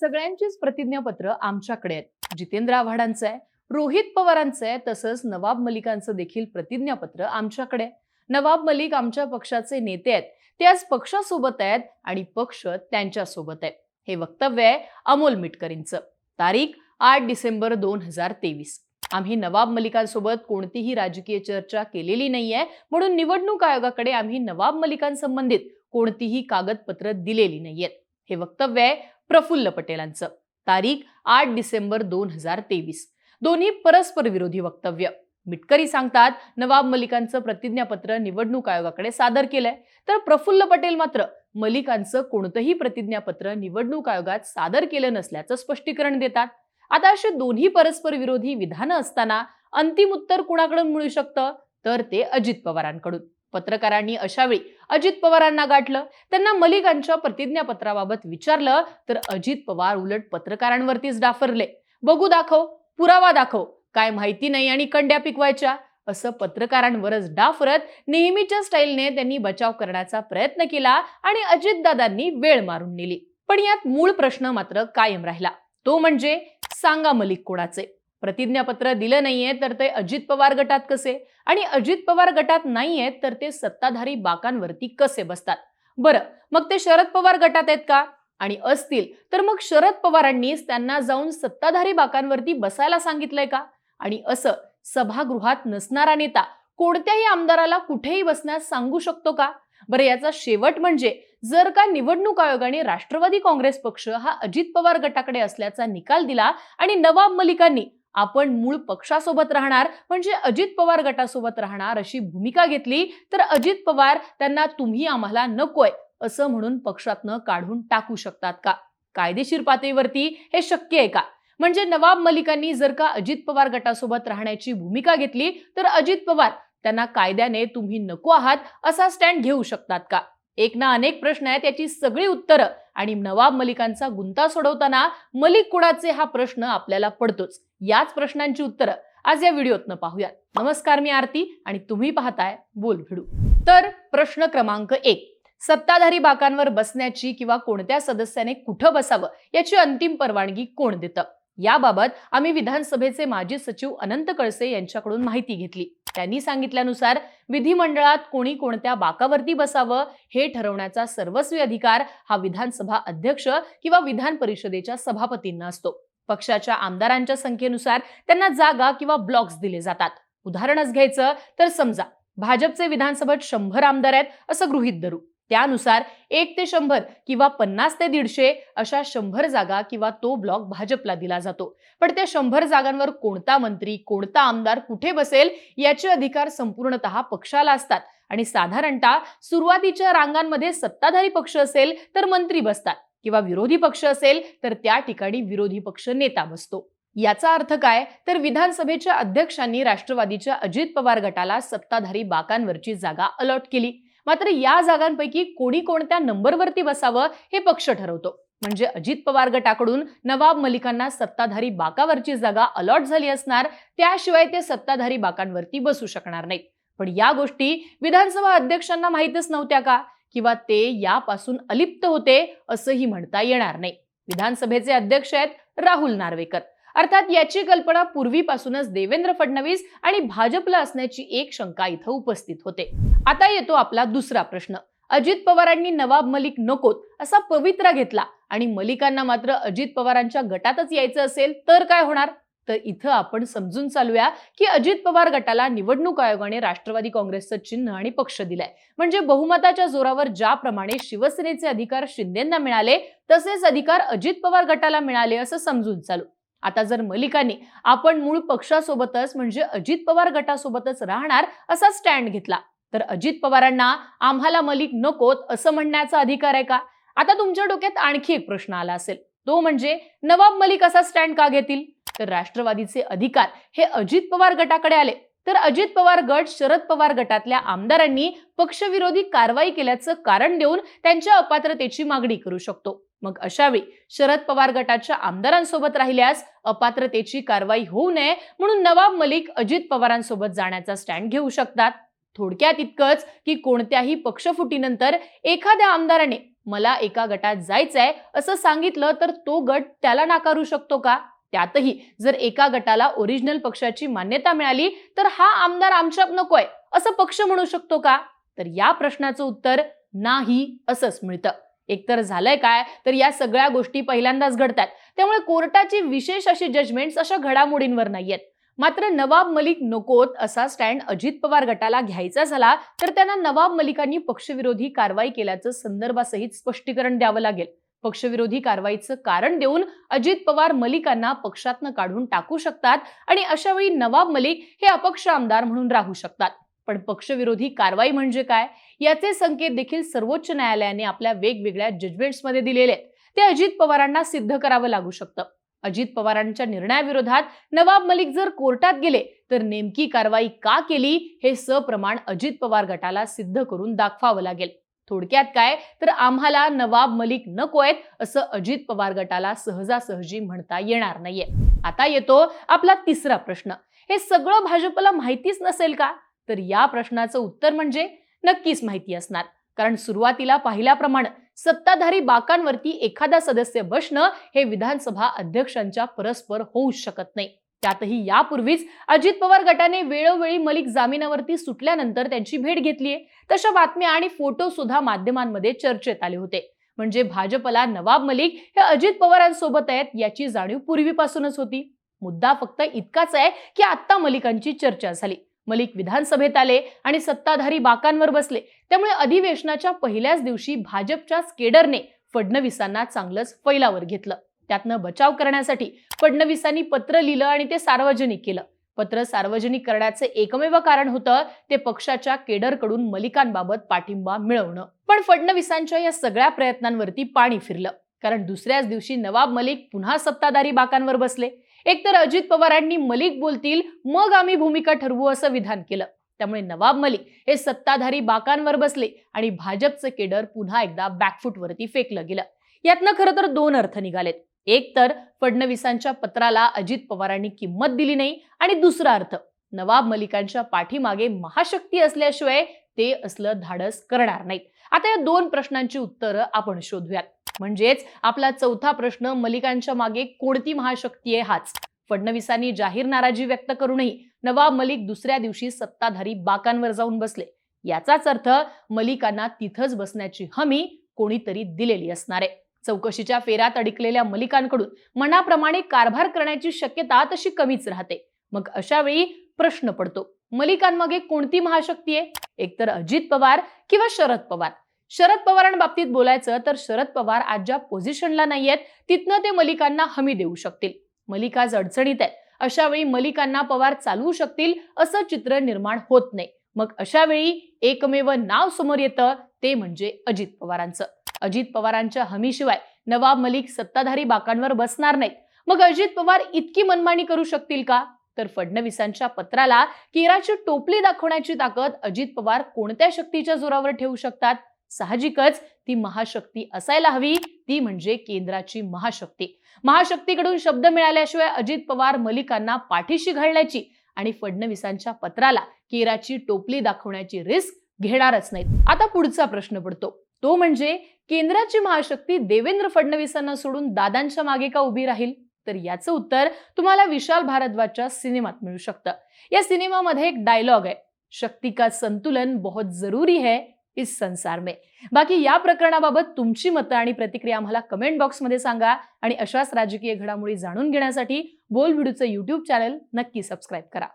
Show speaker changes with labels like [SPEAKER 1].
[SPEAKER 1] सगळ्यांचीच प्रतिज्ञापत्र आमच्याकडे आहेत. जितेंद्र आव्हाडांचं आहे, रोहित पवारांचं आहे, तसंच नवाब मलिकांचं देखील प्रतिज्ञापत्र आमच्याकडे आहे. नवाब मलिक आमच्या पक्षाचे नेते आहेत. ते आज पक्षासोबत आहेत आणि पक्ष त्यांच्यासोबत आहे. हे वक्तव्य आहे अमोल मिटकरींचं. तारीख 8 डिसेंबर 2023. आम्ही नवाब मलिकांसोबत कोणतीही राजकीय चर्चा केलेली नाहीये, म्हणून निवडणूक आयोगाकडे आम्ही नवाब मलिकांसंबंधित कोणतीही कागदपत्र दिलेली नाहीयेत. हे वक्तव्य आहे प्रफुल्ल पटेलांचं. तारीख 8 डिसेंबर 2023. दोन्ही परस्पर विरोधी वक्तव्य. मिटकरी सांगतात नवाब मलिकांचं प्रतिज्ञापत्र निवडणूक आयोगाकडे सादर केलंय, तर प्रफुल्ल पटेल मात्र मलिकांचं कोणतंही प्रतिज्ञापत्र निवडणूक आयोगात सादर केलं नसल्याचं स्पष्टीकरण देतात. आता असे दोन्ही परस्पर विरोधी विधानं असताना अंतिम उत्तर कुणाकडून मिळू शकतं, तर ते अजित पवारांकडून. पत्रकारांनी अशावेळी अजित पवारांना गाठलं. त्यांना मलिकांच्या प्रतिज्ञापत्राबाबत विचारलं तर अजित पवार उलट पत्रकारांवरतीच डाफरले. बघू दाखव, पुरावा दाखव, काय माहिती नाही आणि कंड्या पिकवायच्या, असं पत्रकारांवरच डाफरत नेहमीच्या स्टाईलने त्यांनी बचाव करण्याचा प्रयत्न केला आणि अजितदादांनी वेळ मारून नेली. पण यात मूळ प्रश्न मात्र कायम राहिला, तो म्हणजे सांगा मलिक कोणाचे? प्रतिज्ञापत्र दिलं नाहीये तर ते अजित पवार गटात कसे, आणि अजित पवार गटात नाहीयेत तर ते सत्ताधारी बाकांवरती कसे बसतात? बरं, मग ते शरद पवार गटात आहेत का? आणि असतील तर मग शरद पवारांनीच त्यांना जाऊन सत्ताधारी बाकांवरती बसायला सांगितलंय का? आणि असं सभागृहात नसणारा नेता कोणत्याही आमदाराला कुठेही बसण्यास सांगू शकतो का? बरं, याचा शेवट म्हणजे जर का निवडणूक आयोगाने राष्ट्रवादी काँग्रेस पक्ष हा अजित पवार गटाकडे असल्याचा निकाल दिला आणि नवाब मलिकांनी आपण मूळ पक्षासोबत राहणार म्हणजे अजित पवार गटासोबत राहणार अशी भूमिका घेतली, तर अजित पवार त्यांना तुम्ही आम्हाला नकोय असं म्हणून पक्षातनं काढून टाकू शकतात का? कायदेशीर पातळीवरती हे शक्य आहे का? म्हणजे नवाब मलिकांनी जर का अजित पवार गटासोबत राहण्याची भूमिका घेतली तर अजित पवार त्यांना कायद्याने तुम्ही नको आहात असा स्टँड घेऊ शकतात का? एक ना अनेक प्रश्न आहेत, याची सगळी उत्तरं आणि नवाब मलिकांचा गुंता सोडवताना मलिक कुणाचे हा प्रश्न आपल्याला पडतोच. याच प्रश्नांची उत्तरं आज या व्हिडिओतनं पाहूयात. नमस्कार, मी आरती आणि तुम्ही पाहताय बोलभिडू. तर प्रश्न क्रमांक 1, सत्ताधारी बाकांवर बसण्याची किंवा कोणत्या सदस्याने कुठं बसावं याची अंतिम परवानगी कोण देतं? याबाबत आम्ही विधानसभेचे माजी सचिव अनंत कळसे यांच्याकडून माहिती घेतली. त्यांनी सांगितल्यानुसार विधिमंडळात कोणी कोणत्या बाकावरती बसावं हे ठरवण्याचा सर्वस्वी अधिकार हा विधानसभा अध्यक्ष किंवा विधान परिषदेच्या सभापतींना असतो. पक्षाच्या आमदारांच्या संख्येनुसार त्यांना जागा किंवा ब्लॉक्स दिले जातात. उदाहरणच घ्यायचं तर समजा भाजपचे विधानसभेत 100 आमदार आहेत असं गृहीत धरू. त्यानुसार 1 ते 100 किंवा 50 ते 150 अशा 100 जागा किंवा तो ब्लॉक भाजपला दिला जातो. पण त्या 100 जागांवर कोणता मंत्री, कोणता आमदार कुठे बसेल याचे अधिकार संपूर्णतः पक्षाला असतात आणि साधारणतः सुरुवातीच्या रांगांमध्ये सत्ताधारी पक्ष असेल तर मंत्री बसतात किंवा विरोधी पक्ष असेल तर त्या ठिकाणी विरोधी पक्ष नेता बसतो. याचा अर्थ काय, तर विधानसभेच्या अध्यक्षांनी राष्ट्रवादीच्या अजित पवार गटाला सत्ताधारी बाकांवरची जागा अलॉट केली. मात्र या जागांपैकी कोणी कोणत्या नंबरवरती बसावं हे पक्ष ठरवतो. म्हणजे अजित पवार गटाकडून नवाब मलिकांना सत्ताधारी बाकावरची जागा अलॉट झाली असणार, त्याशिवाय ते सत्ताधारी बाकांवरती बसू शकणार नाहीत. पण या गोष्टी विधानसभा अध्यक्षांना माहीतच नव्हत्या का, किंवा ते यापासून अलिप्त होते असंही म्हणता येणार नाही. विधानसभेचे अध्यक्ष आहेत राहुल नार्वेकर. अर्थात याची कल्पना पूर्वीपासूनच देवेंद्र फडणवीस आणि भाजपला असण्याची एक शंका इथं उपस्थित होते. आता येतो आपला दुसरा प्रश्न. अजित पवारांनी नवाब मलिक नकोत असा पवित्रा घेतला आणि मलिकांना मात्र अजित पवारांच्या गटातच यायचं असेल तर काय होणार? तर इथं आपण समजून चालूया की अजित पवार गटाला निवडणूक आयोगाने राष्ट्रवादी काँग्रेसचं चिन्ह आणि पक्ष दिलाय. म्हणजे बहुमताच्या जोरावर ज्याप्रमाणे शिवसेनेचे अधिकार शिंदेंना मिळाले तसेच अधिकार अजित पवार गटाला मिळाले असं समजून चालू. आता जर मलिकांनी आपण मूळ पक्षासोबतच म्हणजे अजित पवार गटासोबतच राहणार असा स्टँड घेतला तर अजित पवारांना आम्हाला मलिक नकोत असं म्हणण्याचा अधिकार आहे का? आता तुमच्या डोक्यात आणखी एक प्रश्न आला असेल, तो म्हणजे नवाब मलिक असा स्टँड का घेतील? तर राष्ट्रवादीचे अधिकार हे अजित पवार गटाकडे आले तर अजित पवार गट शरद पवार गटातल्या आमदारांनी पक्षविरोधी कारवाई केल्याचं कारण देऊन त्यांच्या अपात्रतेची मागणी करू शकतो. मग अशावेळी शरद पवार गटाच्या आमदारांसोबत राहिल्यास अपात्रतेची कारवाई होऊ नये म्हणून नवाब मलिक अजित पवारांसोबत जाण्याचा स्टँड घेऊ शकतात. थोडक्यात इतकंच की कोणत्याही पक्षफुटीनंतर एखाद्या आमदाराने मला एका गटात जायचंय असं सांगितलं तर तो गट त्याला नाकारू शकतो का? त्यातही जर एका गटाला ओरिजिनल पक्षाची मान्यता मिळाली तर हा आमदार आमच्यात नकोय असं पक्ष म्हणू शकतो का? तर या प्रश्नाचं उत्तर नाही असंच मिळतं. एकतर झालंय काय तर या सगळ्या गोष्टी पहिल्यांदाच घडतात, त्यामुळे कोर्टाची विशेष अशी जजमेंट्स अशा घडामोडींवर नाहीयेत. मात्र नवाब मलिक नकोत असा स्टँड अजित पवार गटाला घ्यायचा झाला तर त्यांना नवाब मलिकांनी पक्षविरोधी कारवाई केल्याचं संदर्भासहित स्पष्टीकरण द्यावं लागेल. पक्षविरोधी कारवाईचं कारण देऊन अजित पवार मलिकांना पक्षातनं काढून टाकू शकतात आणि अशा वेळी नवाब मलिक हे अपक्ष आमदार म्हणून राहू शकतात. पण पक्षविरोधी कारवाई म्हणजे काय याचे संकेत देखील सर्वोच्च न्यायालयाने आपल्या वेगवेगळ्या जजमेंट्समध्ये दिलेले आहेत. ते अजित पवारांना सिद्ध करावं लागू शकतं. अजित पवारांच्या निर्णयाविरोधात नवाब मलिक जर कोर्टात गेले तर नेमकी कारवाई का केली हे सप्रमाण अजित पवार गटाला सिद्ध करून दाखवावं लागेल. थोडक्यात काय तर आम्हाला नवाब मलिक नकोयत असं अजित पवार गटाला सहजासहजी म्हणता येणार नाहीये. आता येतो आपला तिसरा प्रश्न. हे सगळं भाजपला माहितीच नसेल का? तर या प्रश्नाचं उत्तर म्हणजे नक्कीच माहिती असणार. कारण सुरुवातीला पाहिल्याप्रमाणे सत्ताधारी बाकांवरती एखादा सदस्य बसणं हे विधानसभा अध्यक्षांच्या परस्पर होऊ शकत नाही. त्यातही यापूर्वीच अजित पवार गटाने वेळोवेळी मलिक जामिनावरती सुटल्यानंतर त्यांची भेट घेतलीये. तशा बातम्या आणि फोटो सुद्धा माध्यमांमध्ये चर्चेत आले होते. म्हणजे भाजपला नवाब मलिक हे अजित पवारांसोबत आहेत याची जाणीव पूर्वीपासूनच होती. मुद्दा फक्त इतकाच आहे की आता मलिकांची चर्चा झाली. मलिक विधानसभेत आले आणि सत्ताधारी बाकांवर बसले. त्यामुळे अधिवेशनाच्या पहिल्याच दिवशी भाजपच्या केडरने फडणवीसांना चांगलंच फैलावर घेतलं. त्यातनं बचाव करण्यासाठी फडणवीसांनी पत्र लिहिलं आणि ते सार्वजनिक केलं. पत्र सार्वजनिक करण्याचे एकमेव कारण होतं ते पक्षाच्या केडरकडून मलिकांबाबत पाठिंबा मिळवणं. पण फडणवीसांच्या या सगळ्या प्रयत्नांवरती पाणी फिरलं. कारण दुसऱ्याच दिवशी नवाब मलिक पुन्हा सत्ताधारी बाकांवर बसले. एकतर अजित पवारांनी मलिक बोलतील मग आम्ही भूमिका ठरवू असं विधान केलं. त्यामुळे नवाब मलिक हे सत्ताधारी बाकांवर बसले आणि भाजपचं केडर पुन्हा एकदा बॅकफूटवरती फेकलं गेलं. यातनं खरं तर दोन अर्थ निघालेत. एक तर फडणवीसांच्या पत्राला अजित पवारांनी किंमत दिली नाही आणि दुसरा अर्थ नवाब मलिकांच्या पाठीमागे महाशक्ती असल्याशिवाय ते असलं धाडस करणार नाहीत. आता या दोन प्रश्नांची उत्तरं आपण शोधूयात. म्हणजेच आपला चौथा प्रश्न मलिकांच्या मागे कोणती महाशक्ती आहे हाच. फडणवीसांनी जाहीर नाराजी व्यक्त करूनही नवाब मलिक दुसऱ्या दिवशी सत्ताधारी बाकांवर जाऊन बसले. याचाच अर्थ मलिकांना तिथंच बसण्याची हमी कोणीतरी दिलेली असणार आहे. चौकशीच्या फेऱ्यात अडकलेल्या मलिकांकडून मनाप्रमाणे कारभार करण्याची शक्यता तशी कमीच राहते. मग अशा वेळी प्रश्न पडतो मलिकांमागे कोणती महाशक्ती आहे? एकतर अजित पवार किंवा शरद पवार. शरद पवारांबाबतीत बोलायचं तर शरद पवार आज ज्या पोझिशनला नाहीयेत तिथनं ते मलिकांना हमी देऊ शकतील. मलिक आज अडचणीत आहेत. अशा वेळी मलिकांना पवार चालवू शकतील असं चित्र निर्माण होत नाही. मग अशा वेळी एकमेव नाव समोर येतं ते म्हणजे अजित पवारांचं. अजित पवारांच्या हमीशिवाय नवाब मलिक सत्ताधारी बाकांवर बसणार नाहीत. मग अजित पवार इतकी मनमानी करू शकतील का? तर फडणवीसांच्या पत्राला केराची टोपली दाखवण्याची ताकद अजित पवार कोणत्या शक्तीच्या जोरावर ठेवू शकतात? साहजिकच ती महाशक्ती असायला हवी, ती म्हणजे केंद्राची महाशक्ती. महाशक्तीकडून शब्द मिळाल्याशिवाय अजित पवार मलिकांना पाठीशी घालण्याची आणि फडणवीसांच्या पत्राला केराची टोपली दाखवण्याची रिस्क घेणारच नाहीत. आता पुढचा प्रश्न पडतो तो म्हणजे केंद्राची महाशक्ती देवेंद्र फडणवीसांना सोडून दादांच्या मागे का उभी राहील? तर याचं उत्तर तुम्हाला विशाल भारद्वाजच्या सिनेमात मिळू शकतं. या सिनेमामध्ये एक डायलॉग आहे, शक्ती का संतुलन बहुत जरूरी है इस संसार में. बाकी या प्रकरणाबाबत तुमची मतं आणि प्रतिक्रिया आम्हाला कमेंट बॉक्समध्ये सांगा आणि अशाच राजकीय घडामोडी जाणून घेण्यासाठी बोल व्हिडिओचं YouTube चॅनल नक्की सबस्क्राईब करा.